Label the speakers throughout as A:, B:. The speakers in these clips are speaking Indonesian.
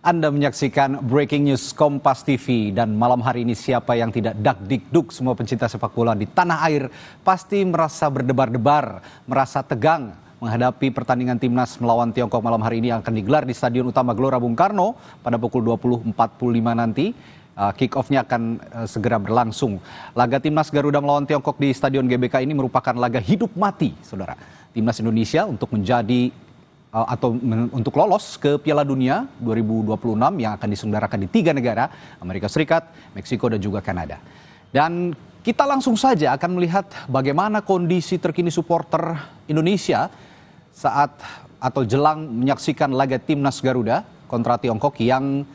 A: Anda menyaksikan Breaking News Kompas TV dan malam hari ini siapa yang tidak dak-dik-duk, semua pencinta sepak bola di tanah air pasti merasa berdebar-debar, merasa tegang menghadapi pertandingan timnas melawan Tiongkok malam hari ini yang akan digelar di Stadion Utama Gelora Bung Karno pada pukul 20.45 nanti. Kick-off-nya akan segera berlangsung. Laga timnas Garuda melawan Tiongkok di Stadion GBK ini merupakan laga hidup mati, saudara. Timnas Indonesia untuk menjadi untuk lolos ke Piala Dunia 2026 yang akan diselenggarakan di 3 negara, Amerika Serikat, Meksiko, dan juga Kanada. Dan kita langsung saja akan melihat bagaimana kondisi terkini supporter Indonesia saat atau jelang menyaksikan laga timnas Garuda kontra Tiongkok yang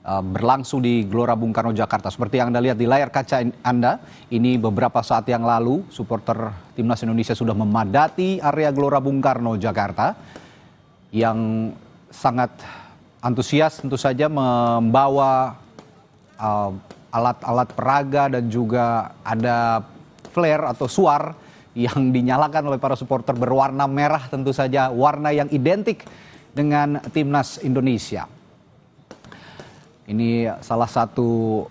A: berlangsung di Gelora Bung Karno, Jakarta. Seperti yang Anda lihat di layar kaca Anda, ini beberapa saat yang lalu supporter timnas Indonesia sudah memadati area Gelora Bung Karno, Jakarta, yang sangat antusias tentu saja membawa alat-alat peraga dan juga ada flare atau suar yang dinyalakan oleh para supporter berwarna merah, tentu saja warna yang identik dengan timnas Indonesia. Ini salah satu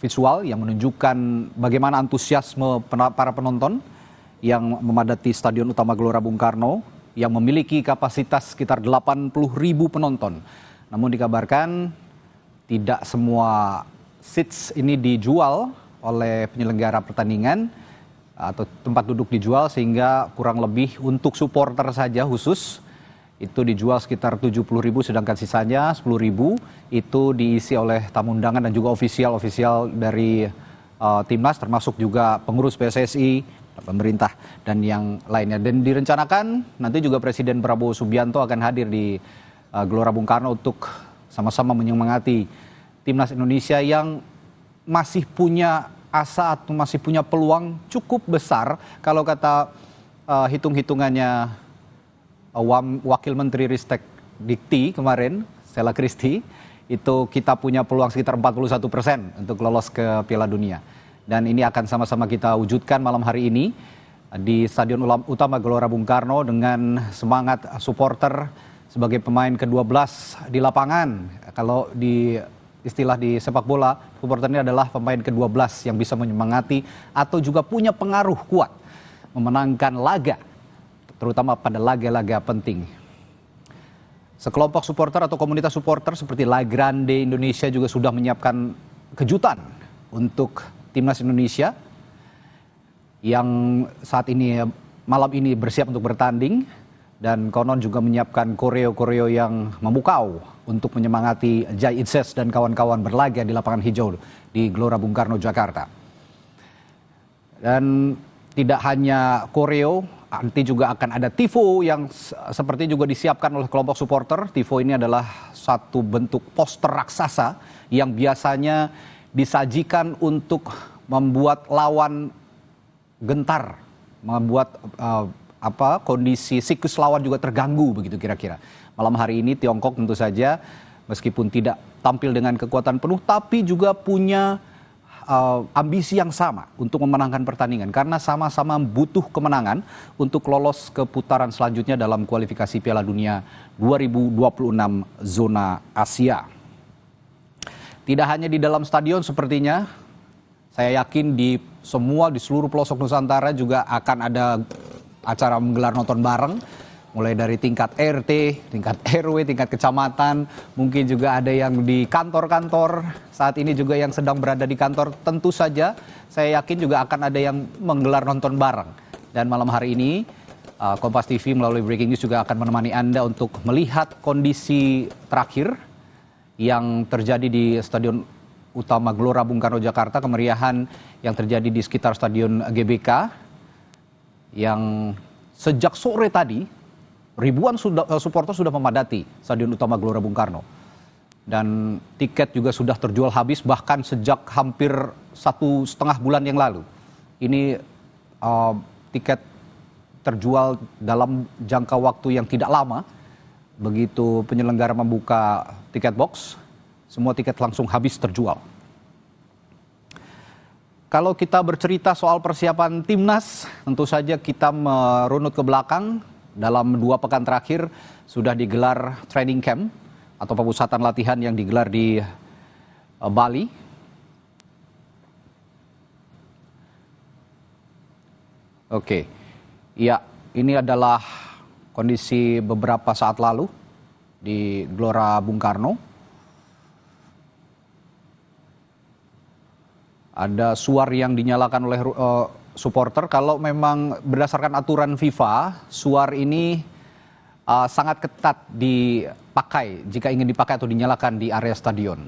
A: visual yang menunjukkan bagaimana antusiasme para penonton yang memadati Stadion Utama Gelora Bung Karno yang memiliki kapasitas sekitar 80.000 penonton. Namun dikabarkan tidak semua seats ini dijual oleh penyelenggara pertandingan atau tempat duduk dijual, sehingga kurang lebih untuk supporter saja khusus itu dijual sekitar 70.000, sedangkan sisanya 10.000 itu diisi oleh tamu undangan dan juga ofisial dari timnas, termasuk juga pengurus PSSI, pemerintah, dan yang lainnya. Dan direncanakan nanti juga Presiden Prabowo Subianto akan hadir di Gelora Bung Karno untuk sama-sama menyemangati timnas Indonesia yang masih punya asa atau masih punya peluang cukup besar. Kalau kata hitung-hitungannya Wakil Menteri Ristek Dikti kemarin, Stella Christie, itu kita punya peluang sekitar 41% untuk lolos ke Piala Dunia. Dan ini akan sama-sama kita wujudkan malam hari ini di Stadion Utama Gelora Bung Karno dengan semangat supporter sebagai pemain ke-12 di lapangan. Kalau di istilah di sepak bola, supporter ini adalah pemain ke-12 yang bisa menyemangati atau juga punya pengaruh kuat memenangkan laga, terutama pada laga-laga penting. Sekelompok supporter atau komunitas supporter seperti La Grande Indonesia juga sudah menyiapkan kejutan untuk timnas Indonesia yang saat ini malam ini bersiap untuk bertanding, dan konon juga menyiapkan koreo-koreo yang memukau untuk menyemangati Jai Itses dan kawan-kawan berlaga di lapangan hijau di Gelora Bung Karno, Jakarta. Dan tidak hanya koreo, nanti juga akan ada tifo yang seperti juga disiapkan oleh kelompok supporter. Tifo ini adalah satu bentuk poster raksasa yang biasanya disajikan untuk membuat lawan gentar, membuat kondisi psikis lawan juga terganggu, begitu kira-kira. Malam hari ini Tiongkok tentu saja meskipun tidak tampil dengan kekuatan penuh, tapi juga punya ambisi yang sama untuk memenangkan pertandingan, karena sama-sama butuh kemenangan untuk lolos ke putaran selanjutnya dalam kualifikasi Piala Dunia 2026 zona Asia. Tidak hanya di dalam stadion, sepertinya saya yakin di seluruh pelosok Nusantara juga akan ada acara menggelar nonton bareng, mulai dari tingkat RT, tingkat RW, tingkat kecamatan, mungkin juga ada yang di kantor-kantor, saat ini juga yang sedang berada di kantor. Tentu saja saya yakin juga akan ada yang menggelar nonton bareng. Dan malam hari ini Kompas TV melalui Breaking News juga akan menemani Anda untuk melihat kondisi terakhir yang terjadi di Stadion Utama Gelora Bung Karno, Jakarta, kemeriahan yang terjadi di sekitar Stadion GBK yang sejak sore tadi ribuan supporter sudah memadati Stadion Utama Gelora Bung Karno, dan tiket juga sudah terjual habis bahkan sejak hampir 1,5 bulan yang lalu. Ini tiket terjual dalam jangka waktu yang tidak lama. Begitu penyelenggara membuka tiket box, semua tiket langsung habis terjual. Kalau kita bercerita soal persiapan timnas, tentu saja kita merunut ke belakang. Dalam 2 pekan terakhir sudah digelar training camp atau pemusatan latihan yang digelar di Bali. Oke, ya ini adalah kondisi beberapa saat lalu di Gelora Bung Karno. Ada suar yang dinyalakan oleh supporter. Kalau memang berdasarkan aturan FIFA, suar ini sangat ketat dipakai jika ingin dipakai atau dinyalakan di area stadion.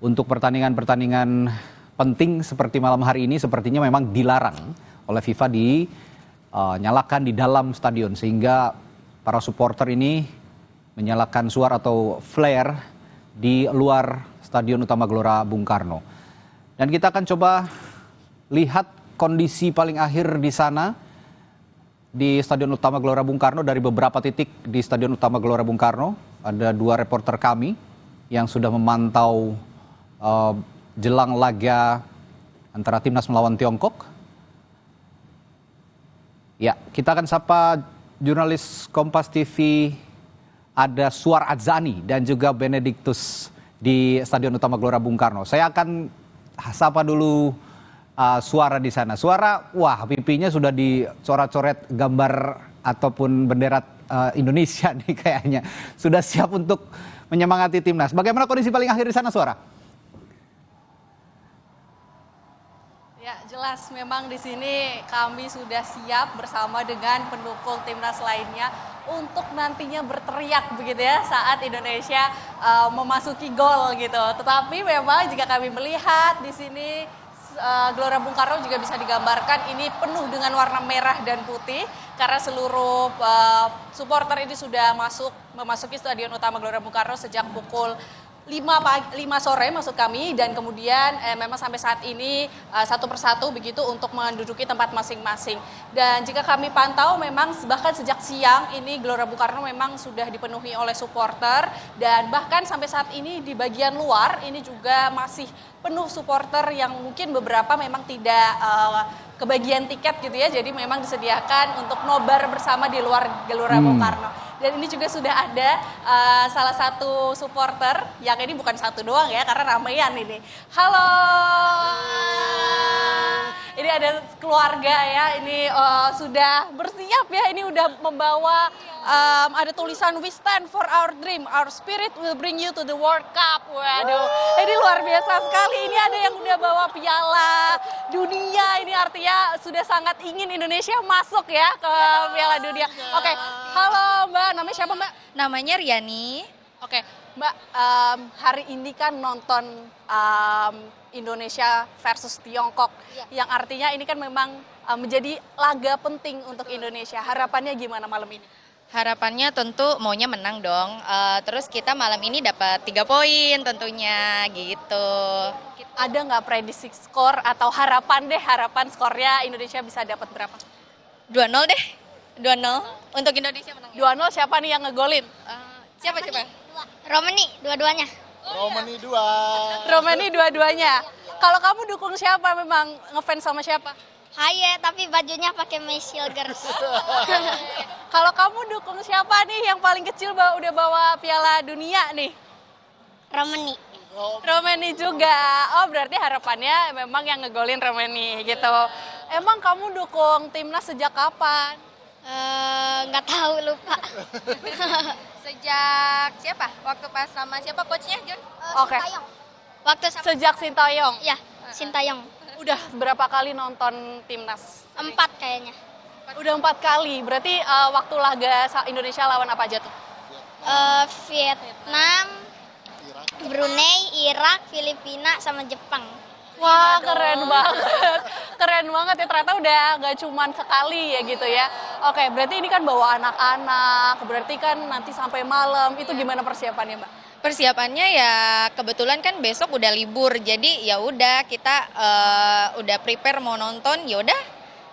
A: Untuk pertandingan-pertandingan penting seperti malam hari ini sepertinya memang dilarang oleh FIFA dinyalakan di dalam stadion, sehingga para supporter ini menyalakan suar atau flare di luar Stadion Utama Gelora Bung Karno. Dan kita akan coba lihat kondisi paling akhir di sana di Stadion Utama Gelora Bung Karno. Dari beberapa titik di Stadion Utama Gelora Bung Karno ada 2 reporter kami yang sudah memantau jelang laga antara timnas melawan Tiongkok. Ya, kita akan sapa jurnalis Kompas TV, ada Suar Adzani dan juga Benediktus di Stadion Utama Gelora Bung Karno. Saya akan sapa dulu Suara di sana. Suara, wah pipinya sudah dicoret-coret gambar ataupun bendera Indonesia nih kayaknya. Sudah siap untuk menyemangati timnas. Bagaimana kondisi paling akhir di sana, Suara?
B: Ya, jelas memang di sini kami sudah siap bersama dengan pendukung timnas lainnya untuk nantinya berteriak begitu ya saat Indonesia memasuki gol gitu. Tetapi memang jika kami melihat di sini Gelora Bung Karno juga bisa digambarkan ini penuh dengan warna merah dan putih karena seluruh supporter ini sudah memasuki Stadion Utama Gelora Bung Karno sejak pukul 5 sore maksud kami, dan kemudian memang sampai saat ini satu persatu begitu untuk menduduki tempat masing-masing. Dan jika kami pantau memang bahkan sejak siang ini Gelora Bung Karno memang sudah dipenuhi oleh supporter, dan bahkan sampai saat ini di bagian luar ini juga masih penuh supporter yang mungkin beberapa memang tidak kebagian tiket gitu ya, jadi memang disediakan untuk nobar bersama di luar Gelora Bung Karno. Dan ini juga sudah ada salah satu supporter, yang ini bukan satu doang ya, karena ramean ini. Halo, ini ada keluarga ya, ini sudah bersiap ya, ini udah membawa, ada tulisan "We stand for our dream, our spirit will bring you to the World Cup." Waduh, ini luar biasa sekali. Ini ada yang udah bawa piala dunia, ini artinya sudah sangat ingin Indonesia masuk ya ke piala dunia. Oke, halo Mbak, namanya siapa Mbak?
C: Namanya Riani.
B: Oke, Mbak, hari ini kan nonton Indonesia versus Tiongkok, yang artinya ini kan memang menjadi laga penting untuk Indonesia. Harapannya gimana malam ini?
C: Harapannya tentu maunya menang dong. Terus kita malam ini dapat 3 poin tentunya gitu.
B: Ada nggak prediksi skor atau harapan skornya Indonesia bisa dapat berapa?
C: 2-0 deh. 2-0 untuk Indonesia menang.
B: 2-0 siapa nih yang ngegolin?
C: Siapa?
D: Romani dua-duanya.
B: Romani dua-duanya. Kalau kamu dukung siapa, memang ngefans sama siapa?
D: Haye, tapi bajunya pakai Messi Girls.
B: Kalau kamu dukung siapa nih yang paling kecil udah bawa piala dunia nih?
D: Romani.
B: Romani juga. Oh, berarti harapannya memang yang ngegolin Romani gitu. Emang kamu dukung timnas sejak kapan?
D: Nggak tahu, lupa.
C: Sejak siapa? Waktu pas sama siapa coachnya, Jun?
B: Oke.
D: Sintayong. Waktu sama,
B: Sejak Sintayong.
D: ya, Sintayong.
B: Udah berapa kali nonton timnas?
D: 4 kayaknya.
B: Udah 4 kali. Berarti waktu laga Indonesia lawan apa aja tuh?
D: Vietnam, Brunei, Irak, Filipina, sama Jepang.
B: Wah, keren banget. Keren banget ya, ternyata udah gak cuman sekali ya gitu ya. Oke, berarti ini kan bawa anak-anak, berarti kan nanti sampai malam. Itu gimana persiapannya, Mbak?
C: Persiapannya ya kebetulan kan besok udah libur. Jadi ya udah kita udah prepare mau nonton, ya udah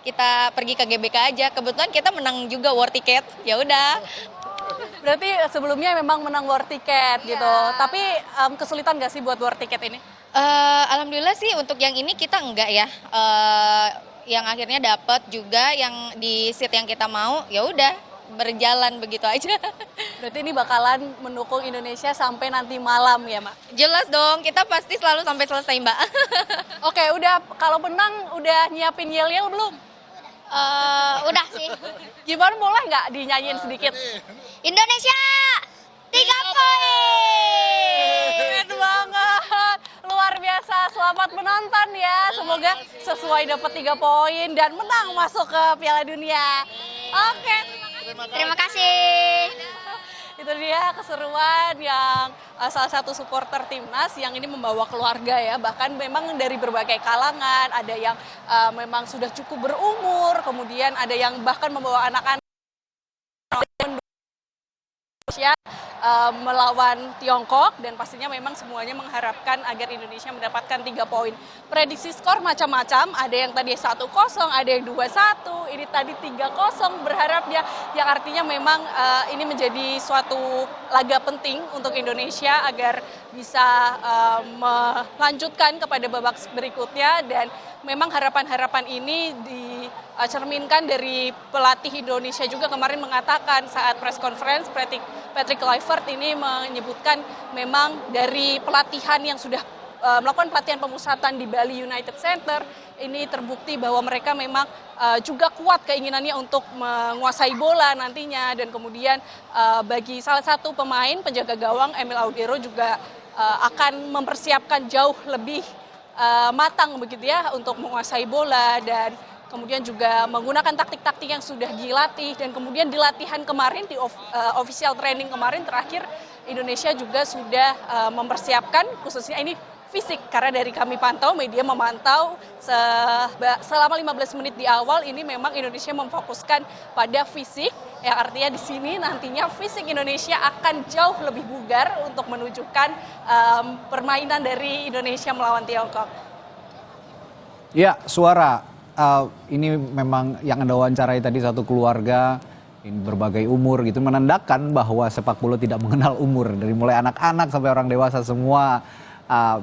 C: kita pergi ke GBK aja. Kebetulan kita menang juga war ticket. Ya udah.
B: Berarti sebelumnya memang menang war ticket gitu. Tapi kesulitan gak sih buat war ticket ini?
C: Alhamdulillah sih untuk yang ini kita enggak ya. Yang akhirnya dapat juga yang di seat yang kita mau, ya udah berjalan begitu aja.
B: Berarti ini bakalan mendukung Indonesia sampai nanti malam ya, Mak?
C: Jelas dong, kita pasti selalu sampai selesai, Mbak.
B: Oke, udah kalau menang udah nyiapin yel-yel belum?
D: Udah sih.
B: Gimana, boleh nggak dinyanyiin sedikit?
D: Indonesia 3 poin.
B: Keren banget, luar biasa. Selamat menonton ya. Semoga sesuai dapat 3 poin dan menang masuk ke Piala Dunia. Oke,
D: Terima kasih.
B: itu dia keseruan yang salah satu supporter timnas yang ini membawa keluarga ya. Bahkan memang dari berbagai kalangan, ada yang memang sudah cukup berumur, kemudian ada yang bahkan membawa anak-anak Indonesia melawan Tiongkok, dan pastinya memang semuanya mengharapkan agar Indonesia mendapatkan 3 poin. Prediksi skor macam-macam, ada yang tadi 1-0, ada yang 2-1, ini tadi 3-0 berharapnya, yang artinya memang ini menjadi suatu laga penting untuk Indonesia agar bisa melanjutkan kepada babak berikutnya, dan memang harapan-harapan ini dicerminkan dari pelatih Indonesia juga kemarin mengatakan saat press conference. Patrick Kluivert ini menyebutkan memang dari pelatihan yang sudah melakukan pelatihan pemusatan di Bali United Center, ini terbukti bahwa mereka memang juga kuat keinginannya untuk menguasai bola nantinya, dan kemudian bagi salah satu pemain penjaga gawang Emil Aguero juga akan mempersiapkan jauh lebih matang begitu ya untuk menguasai bola, dan kemudian juga menggunakan taktik-taktik yang sudah dilatih, dan kemudian di latihan kemarin, di official training kemarin terakhir, Indonesia juga sudah mempersiapkan khususnya ini fisik, karena dari kami pantau, media memantau selama 15 menit di awal ini memang Indonesia memfokuskan pada fisik, yang artinya di sini nantinya fisik Indonesia akan jauh lebih bugar untuk menunjukkan permainan dari Indonesia melawan Tiongkok.
A: Ya, Suara. Ini memang yang Anda wawancarai tadi satu keluarga, ini berbagai umur gitu, menandakan bahwa sepak bola tidak mengenal umur. Dari mulai anak-anak sampai orang dewasa semua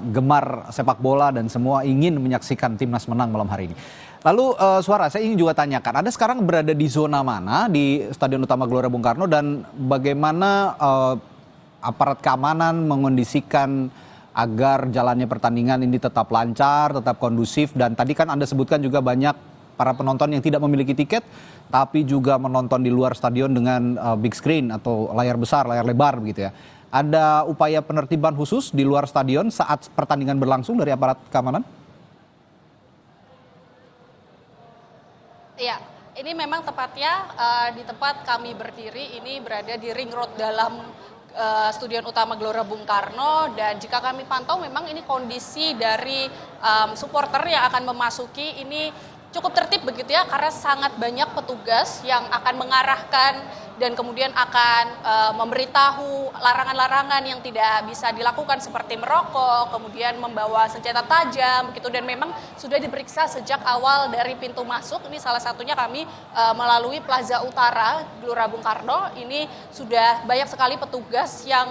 A: gemar sepak bola dan semua ingin menyaksikan timnas menang malam hari ini. Lalu Suara, saya ingin juga tanyakan, Anda sekarang berada di zona mana di Stadion Utama Gelora Bung Karno, dan bagaimana aparat keamanan mengondisikan agar jalannya pertandingan ini tetap lancar, tetap kondusif, dan tadi kan Anda sebutkan juga banyak para penonton yang tidak memiliki tiket, tapi juga menonton di luar stadion dengan big screen atau layar besar, layar lebar begitu ya. Ada upaya penertiban khusus di luar stadion saat pertandingan berlangsung dari aparat keamanan?
B: Iya, ini memang tepatnya di tempat kami berdiri, ini berada di ring road dalam Stadion Utama Gelora Bung Karno, dan jika kami pantau memang ini kondisi dari supporter yang akan memasuki ini cukup tertib begitu ya, karena sangat banyak petugas yang akan mengarahkan dan kemudian akan memberitahu larangan-larangan yang tidak bisa dilakukan seperti merokok, kemudian membawa senjata tajam begitu, dan memang sudah diperiksa sejak awal dari pintu masuk. Ini salah satunya kami melalui Plaza Utara Gelora Bung Karno, ini sudah banyak sekali petugas yang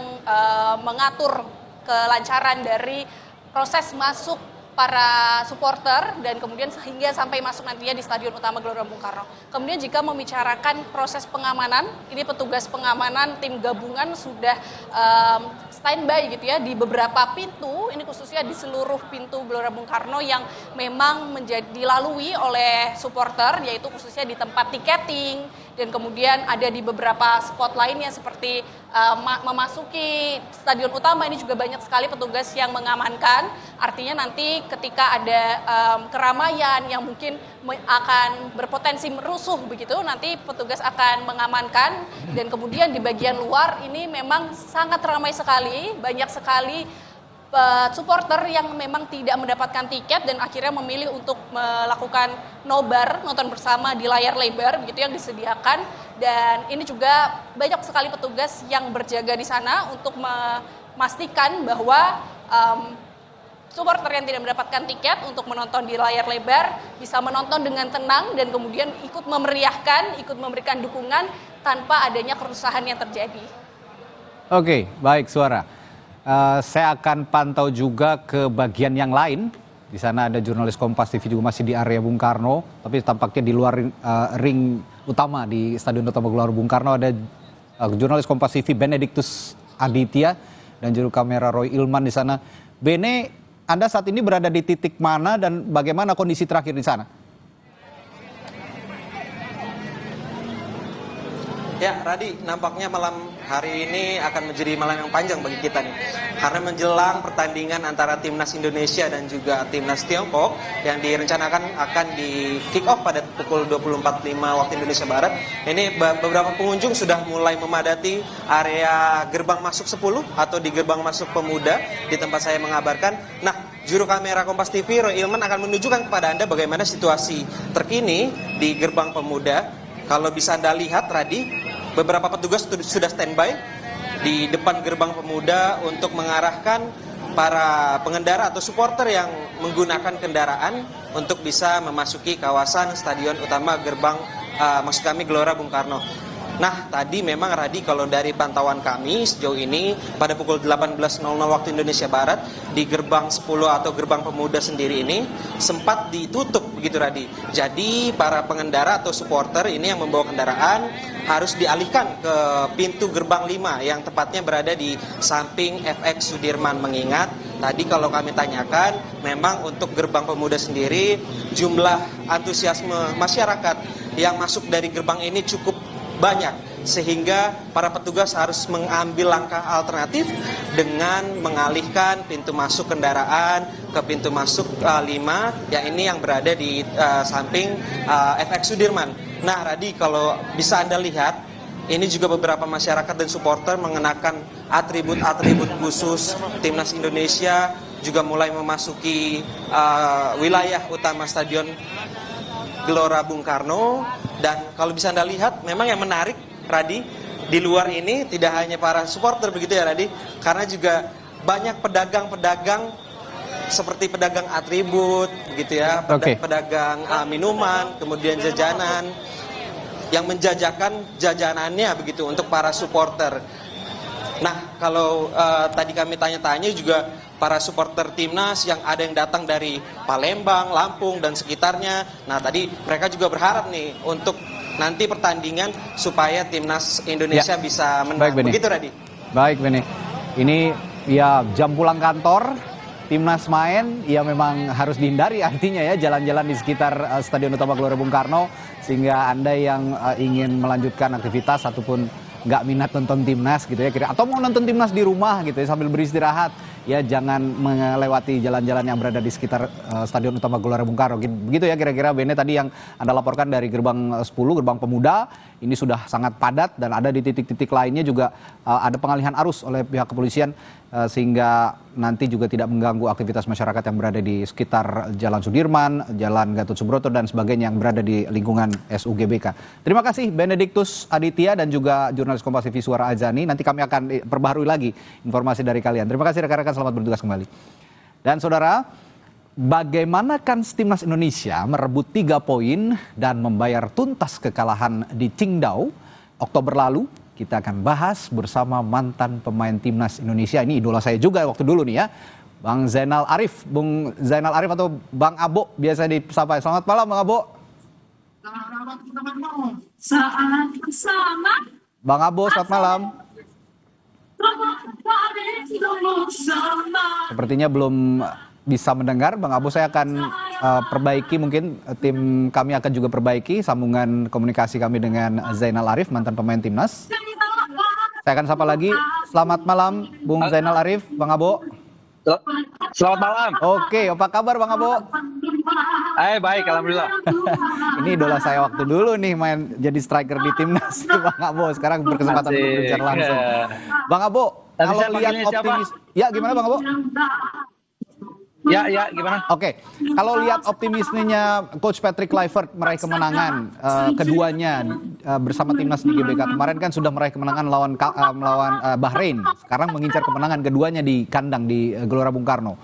B: mengatur kelancaran dari proses masuk para supporter dan kemudian sehingga sampai masuk nantinya di Stadion Utama Gelora Bung Karno. Kemudian jika membicarakan proses pengamanan, ini petugas pengamanan tim gabungan sudah standby gitu ya di beberapa pintu, ini khususnya di seluruh pintu Gelora Bung Karno yang memang dilalui oleh supporter, yaitu khususnya di tempat tiketing, dan kemudian ada di beberapa spot lainnya seperti memasuki Stadion Utama, ini juga banyak sekali petugas yang mengamankan. Artinya nanti ketika ada keramaian yang mungkin akan berpotensi merusuh begitu, nanti petugas akan mengamankan. Dan kemudian di bagian luar ini memang sangat ramai sekali, banyak sekali supporter yang memang tidak mendapatkan tiket dan akhirnya memilih untuk melakukan nobar, nonton bersama di layar lebar begitu yang disediakan. Dan ini juga banyak sekali petugas yang berjaga di sana untuk memastikan bahwa supporter yang tidak mendapatkan tiket untuk menonton di layar lebar bisa menonton dengan tenang dan kemudian ikut memeriahkan, ikut memberikan dukungan tanpa adanya kerusuhan yang terjadi.
A: Oke, baik Suara. Saya akan pantau juga ke bagian yang lain. Di sana ada jurnalis Kompas TV juga masih di area Bung Karno, tapi tampaknya di luar ring utama di Stadion Utama Gelora Bung Karno. Ada jurnalis Kompas TV Benediktus Aditya dan juru kamera Roy Ilman di sana. Bene, Anda saat ini berada di titik mana dan bagaimana kondisi terakhir di sana?
E: Ya, Radi, nampaknya malam hari ini akan menjadi malam yang panjang bagi kita nih. Karena menjelang pertandingan antara Timnas Indonesia dan juga Timnas Tiongkok yang direncanakan akan di kick off pada pukul 24.05 waktu Indonesia Barat. Ini beberapa pengunjung sudah mulai memadati area gerbang masuk 10 atau di gerbang masuk pemuda di tempat saya mengabarkan. Nah, juru kamera Kompas TV Roy Ilman akan menunjukkan kepada Anda bagaimana situasi terkini di gerbang pemuda. Kalau bisa Anda lihat, Radi, beberapa petugas sudah standby di depan gerbang pemuda untuk mengarahkan para pengendara atau supporter yang menggunakan kendaraan untuk bisa memasuki kawasan Stadion Utama gerbang maksud kami Gelora Bung Karno. Nah, tadi memang Radi, kalau dari pantauan kami sejauh ini pada pukul 18.00 waktu Indonesia Barat di gerbang 10 atau gerbang pemuda sendiri ini sempat ditutup begitu Radi. Jadi para pengendara atau supporter ini yang membawa kendaraan harus dialihkan ke pintu gerbang 5 yang tepatnya berada di samping FX Sudirman. Mengingat tadi kalau kami tanyakan memang untuk gerbang pemuda sendiri jumlah antusiasme masyarakat yang masuk dari gerbang ini cukup banyak, sehingga para petugas harus mengambil langkah alternatif dengan mengalihkan pintu masuk kendaraan ke pintu masuk 5 yang ini yang berada di samping FX Sudirman. Nah, Radi, kalau bisa Anda lihat, ini juga beberapa masyarakat dan supporter mengenakan atribut-atribut khusus Timnas Indonesia juga mulai memasuki wilayah utama Stadion Gelora Bung Karno. Dan kalau bisa Anda lihat, memang yang menarik, Radi, di luar ini tidak hanya para supporter begitu ya, Radi, karena juga banyak pedagang-pedagang seperti pedagang atribut begitu ya, pedagang minuman, kemudian jajanan yang menjajakan jajanannya begitu untuk para supporter. Nah, kalau tadi kami tanya-tanya juga para supporter Timnas yang ada yang datang dari Palembang, Lampung, dan sekitarnya. Nah, tadi mereka juga berharap nih untuk nanti pertandingan supaya Timnas Indonesia bisa menang.
A: Baik,
E: begitu, Radi?
A: Baik, Beni. Ini ya jam pulang kantor, Timnas main, ya memang harus dihindari artinya ya jalan-jalan di sekitar Stadion Utama Gelora Bung Karno, sehingga Anda yang ingin melanjutkan aktivitas ataupun nggak minat nonton Timnas gitu ya, atau mau nonton Timnas di rumah gitu ya sambil beristirahat, ya jangan melewati jalan-jalan yang berada di sekitar Stadion Utama Gelora Bung Karno. Begitu ya kira-kira, Bene, tadi yang Anda laporkan dari gerbang 10, gerbang pemuda, ini sudah sangat padat dan ada di titik-titik lainnya juga ada pengalihan arus oleh pihak kepolisian sehingga nanti juga tidak mengganggu aktivitas masyarakat yang berada di sekitar Jalan Sudirman, Jalan Gatot Subroto dan sebagainya yang berada di lingkungan SUGBK. Terima kasih Benediktus Aditya dan juga jurnalis Kompas TV Suara Azani. Nanti kami akan perbaharui lagi informasi dari kalian. Terima kasih rekan-rekan, selamat bertugas kembali. Dan saudara, bagaimana kan Timnas Indonesia merebut 3 poin dan membayar tuntas kekalahan di Qingdao Oktober lalu? Kita akan bahas bersama mantan pemain Timnas Indonesia. Ini idola saya juga waktu dulu nih ya, Bang Zainal Arif. Bung Zainal Arif atau Bang Abo biasa disapa. Selamat malam Bang Abo.
F: Saat bersama
A: Bang Abo, selamat malam. Sepertinya belum bisa mendengar Bang Abo. Saya akan perbaiki, mungkin tim kami akan juga perbaiki sambungan komunikasi kami dengan Zainal Arif, mantan pemain Timnas. Saya akan sapa lagi. Selamat malam Bung Zainal Arif, Bang Abo.
G: Selamat malam.
A: Oke, apa kabar Bang Abo?
G: Baik, alhamdulillah.
A: Ini idola saya waktu dulu nih main jadi striker di Timnas, Bang Abo. Sekarang berkesempatan untuk berbicara langsung. Bang Abo, kalau lihat optimis, ya gimana Bang Abo?
G: Ya, gimana?
A: Oke, kalau lihat optimismenya Coach Patrick Kluivert meraih kemenangan keduanya bersama Timnas di GBK. Kemarin kan sudah meraih kemenangan melawan Bahrain. Sekarang mengincar kemenangan keduanya di kandang di Gelora Bung Karno.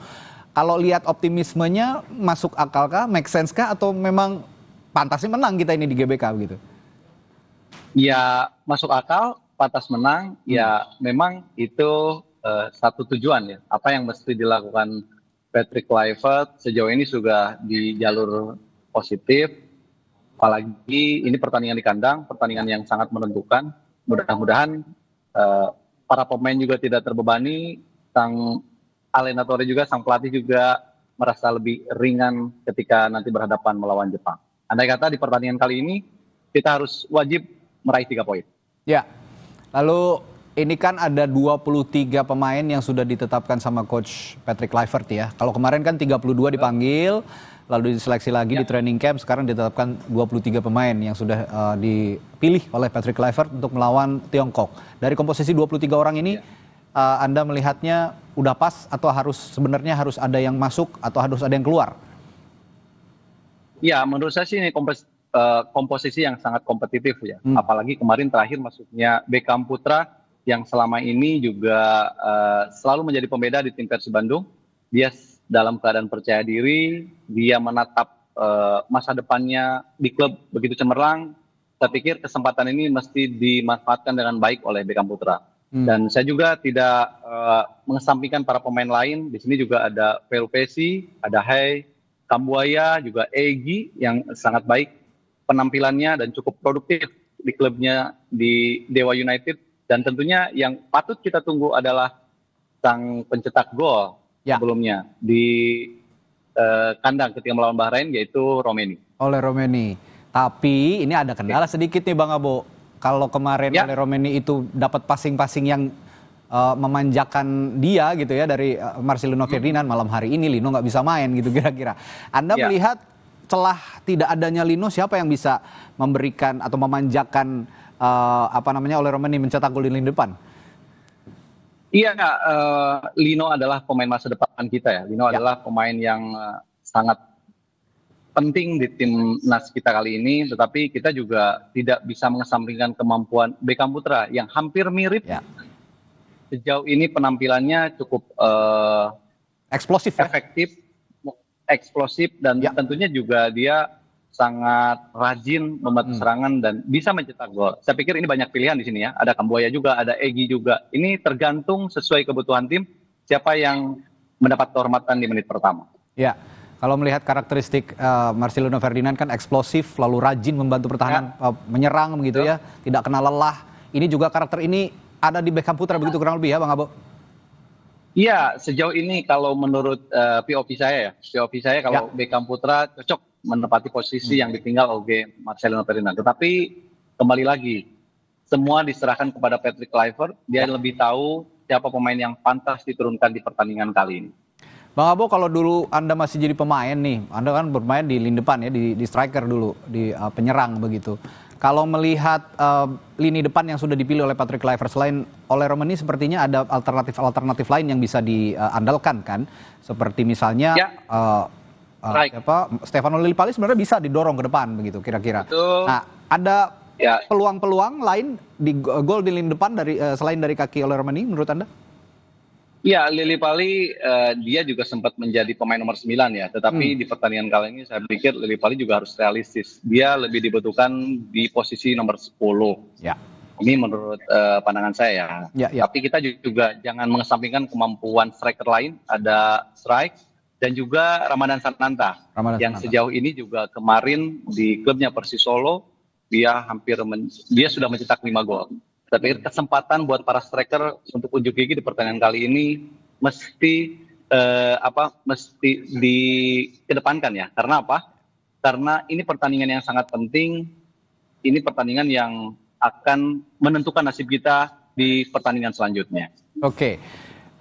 A: Kalau lihat optimismenya masuk akal kah, make sense kah, atau memang pantasnya menang kita ini di GBK begitu?
G: Ya, masuk akal, pantas menang. Ya, memang itu satu tujuan ya. Apa yang mesti dilakukan Patrick Kluivert sejauh ini sudah di jalur positif. Apalagi ini pertandingan di kandang, pertandingan yang sangat menentukan. Mudah-mudahan para pemain juga tidak terbebani, sang Allenatore juga, sang pelatih juga merasa lebih ringan ketika nanti berhadapan melawan Jepang. Andai kata di pertandingan kali ini kita harus wajib meraih 3 poin.
A: Ya, lalu ini kan ada 23 pemain yang sudah ditetapkan sama Coach Patrick Kluivert ya. Kalau kemarin kan 32 dipanggil, lalu diseleksi lagi di training camp, sekarang ditetapkan 23 pemain yang sudah dipilih oleh Patrick Kluivert untuk melawan Tiongkok. Dari komposisi 23 orang ini, Anda melihatnya udah pas atau sebenarnya harus ada yang masuk atau harus ada yang keluar?
G: Ya, menurut saya sih ini komposisi yang sangat kompetitif ya. Apalagi kemarin terakhir masuknya Beckham Putra yang selama ini juga selalu menjadi pembeda di tim Persib Bandung. Dia dalam keadaan percaya diri, dia menatap masa depannya di klub begitu cemerlang. Saya pikir kesempatan ini mesti dimanfaatkan dengan baik oleh Beckham Putra. Dan saya juga tidak mengesampingkan para pemain lain. Di sini juga ada Velu Pesi, ada Hai, Kambuaya, juga Egy yang sangat baik penampilannya dan cukup produktif di klubnya di Dewa United. Dan tentunya yang patut kita tunggu adalah sang pencetak gol sebelumnya di kandang ketika melawan Bahrain, yaitu Romeni.
A: Oleh Romeni. Tapi ini ada kendala sedikit nih Bang Abo. Kalau kemarin oleh Romeni itu dapat passing-passing yang memanjakan dia gitu ya dari Marcelino Ferdinand, malam hari ini Lino nggak bisa main gitu kira-kira. Anda melihat celah tidak adanya Lino, siapa yang bisa memberikan atau memanjakan oleh Romeni mencetak gol di lini depan?
G: Iya, Lino adalah pemain masa depan kita ya. Lino adalah pemain yang sangat penting di timnas kita kali ini, tetapi kita juga tidak bisa mengesampingkan kemampuan Beckham Putra yang hampir mirip. Sejauh ini penampilannya cukup
A: eksplosif,
G: efektif, eksplosif, dan tentunya juga dia sangat rajin membantu serangan dan bisa mencetak gol. Saya pikir ini banyak pilihan di sini ya. Ada Kambuaya juga, ada Egy juga. Ini tergantung sesuai kebutuhan tim siapa yang mendapat kehormatan di menit pertama.
A: Ya, kalau melihat karakteristik Marcelino Ferdinand kan eksplosif, lalu rajin membantu pertahanan, menyerang begitu ya, tidak kenal lelah. Ini juga karakter ini ada di Beckham Putra begitu kurang lebih ya Bang Abo?
G: Iya, sejauh ini kalau menurut POV saya kalau Beckham Putra cocok menempati posisi yang ditinggal oleh Marcelino Ferdinand. Tetapi kembali lagi, semua diserahkan kepada Patrick Kluivert. Dia lebih tahu siapa pemain yang pantas diturunkan di pertandingan kali ini.
A: Bang Abo, kalau dulu Anda masih jadi pemain nih, Anda kan bermain di lini depan ya, di striker dulu, di penyerang begitu. Kalau melihat lini depan yang sudah dipilih oleh Patrick Kluivert, selain oleh Romeni sepertinya ada alternatif lain yang bisa diandalkan kan? Seperti misalnya Stefano Lillipali sebenarnya bisa didorong ke depan begitu kira-kira. Nah, ada peluang-peluang lain di gol di lini depan selain dari kaki oleh Romeni menurut Anda?
G: Ya, Lillipali dia juga sempat menjadi pemain nomor 9 ya, tetapi di pertandingan kali ini saya pikir Lillipali juga harus realistis. Dia lebih dibutuhkan di posisi nomor 10.
A: Ya.
G: Ini menurut pandangan saya ya. Tapi kita juga jangan mengesampingkan kemampuan striker lain, ada Strike dan juga Ramadan Sananta yang sejauh ini juga kemarin di klubnya Persis Solo dia sudah mencetak 5 gol. Tapi kesempatan buat para striker untuk unjuk gigi di pertandingan kali ini mesti dikedepankan ya. Karena apa? Karena ini pertandingan yang sangat penting. Ini pertandingan yang akan menentukan nasib kita di pertandingan selanjutnya.
A: Oke.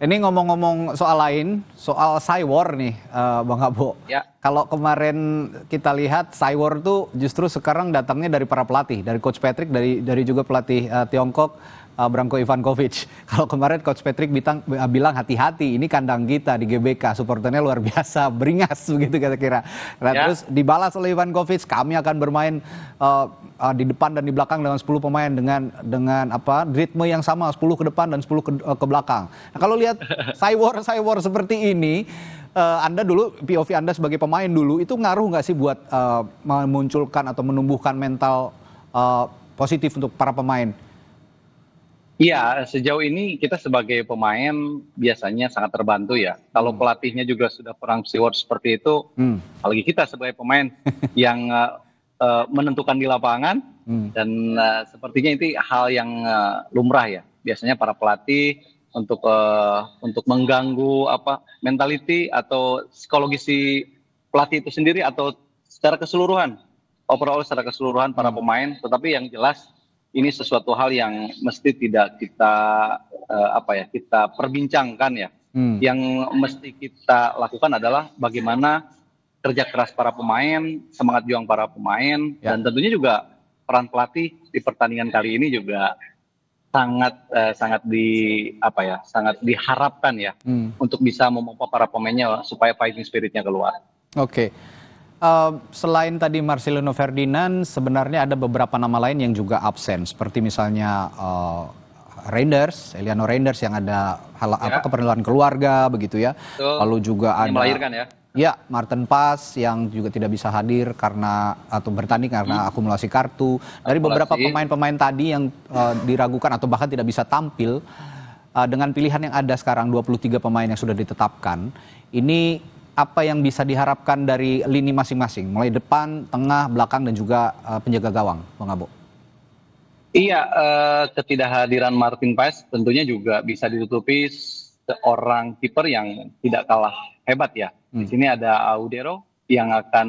A: Ini ngomong-ngomong soal lain, soal Cywar nih Bang Abo. Ya. Kalau kemarin kita lihat Cywar tuh justru sekarang datangnya dari para pelatih, dari Coach Patrick, dari juga pelatih Tiongkok Branko Ivankovic. Kalau kemarin Coach Patrick bilang hati-hati, ini kandang kita di GBK, supporternya luar biasa, beringas begitu kira-kira. Nah, terus dibalas oleh Ivankovic, kami akan bermain di depan dan di belakang dengan 10 pemain dengan ritme yang sama, 10 ke depan dan 10 ke belakang. Nah, kalau lihat Cywar seperti ini, Anda dulu, POV Anda sebagai pemain dulu, itu ngaruh nggak sih buat memunculkan atau menumbuhkan mental positif untuk para pemain?
G: Iya, sejauh ini kita sebagai pemain biasanya sangat terbantu ya. Kalau pelatihnya juga sudah perang Cywar seperti itu, apalagi kita sebagai pemain yang menentukan di lapangan dan sepertinya itu hal yang lumrah ya. Biasanya para pelatih untuk mengganggu mentality atau psikologis si pelatih itu sendiri atau secara keseluruhan para pemain. Tetapi yang jelas ini sesuatu hal yang mesti tidak kita kita perbincangkan ya. Yang mesti kita lakukan adalah bagaimana kerja keras para pemain, semangat juang para pemain, dan tentunya juga peran pelatih di pertandingan kali ini juga sangat diharapkan ya untuk bisa memompa para pemainnya supaya fighting spiritnya keluar. Oke.
A: Selain tadi Marcelino Ferdinand, sebenarnya ada beberapa nama lain yang juga absen, seperti misalnya Reinders, Eliano Reinders yang ada keperluan keluarga begitu ya.
G: Betul.
A: Lalu juga ada
G: melahirkan ya.
A: Ya, Martin Pas yang juga tidak bisa hadir atau bertanding karena akumulasi kartu. Dari beberapa pemain-pemain tadi yang diragukan atau bahkan tidak bisa tampil, dengan pilihan yang ada sekarang 23 pemain yang sudah ditetapkan, ini apa yang bisa diharapkan dari lini masing-masing, mulai depan, tengah, belakang dan juga penjaga gawang, Bang Abo?
G: Iya, ketidakhadiran Martin Paes tentunya juga bisa ditutupi seorang kiper yang tidak kalah hebat ya. Di sini ada Audero yang akan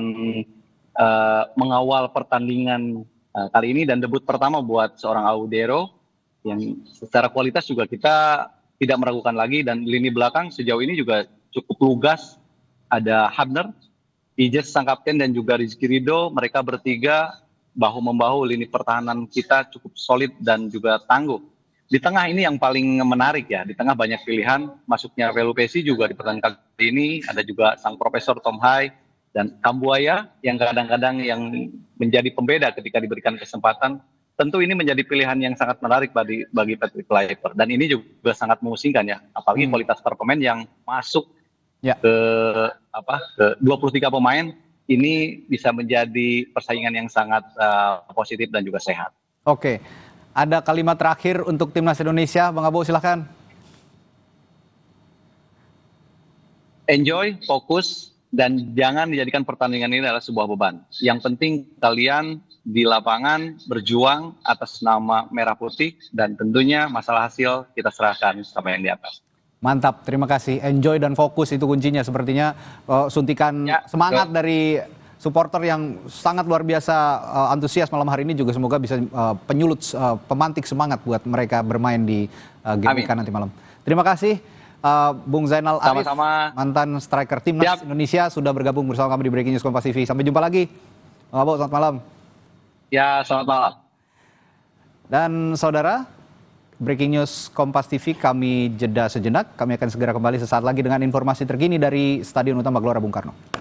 G: mengawal pertandingan kali ini dan debut pertama buat seorang Audero yang secara kualitas juga kita tidak meragukan lagi, dan lini belakang sejauh ini juga cukup lugas. Ada Habner, Ijes sang kapten dan juga Rizky Ridho, mereka bertiga bahu-membahu. Lini pertahanan kita cukup solid dan juga tangguh. Di tengah ini yang paling menarik ya, di tengah banyak pilihan, masuknya Velu Pesi juga di pertandingan kali ini, ada juga sang Profesor Tom Hai dan Kambuaya yang kadang-kadang yang menjadi pembeda ketika diberikan kesempatan. Tentu ini menjadi pilihan yang sangat menarik bagi Patrick Kluivert, dan ini juga sangat memusingkan ya, apalagi kualitas para pemain yang masuk ke 23 pemain ini bisa menjadi persaingan yang sangat positif dan juga sehat.
A: Oke. Ada kalimat terakhir untuk Timnas Indonesia, Bang Abo, silakan.
G: Enjoy, fokus, dan jangan dijadikan pertandingan ini adalah sebuah beban. Yang penting kalian di lapangan berjuang atas nama Merah Putih, dan tentunya masalah hasil kita serahkan sama yang di atas.
A: Mantap, terima kasih. Enjoy dan fokus itu kuncinya. Sepertinya suntikan semangat dari supporter yang sangat luar biasa antusias malam hari ini juga semoga bisa penyulut, pemantik semangat buat mereka bermain di GBK nanti malam. Terima kasih Bung Zainal Arif, mantan striker Timnas Indonesia, sudah bergabung bersama kami di Breaking News Kompas TV. Sampai jumpa lagi. Bang Abo, selamat malam.
G: Ya, selamat malam.
A: Dan saudara, Breaking News Kompas TV kami jeda sejenak. Kami akan segera kembali sesaat lagi dengan informasi terkini dari Stadion Utama Gelora Bung Karno.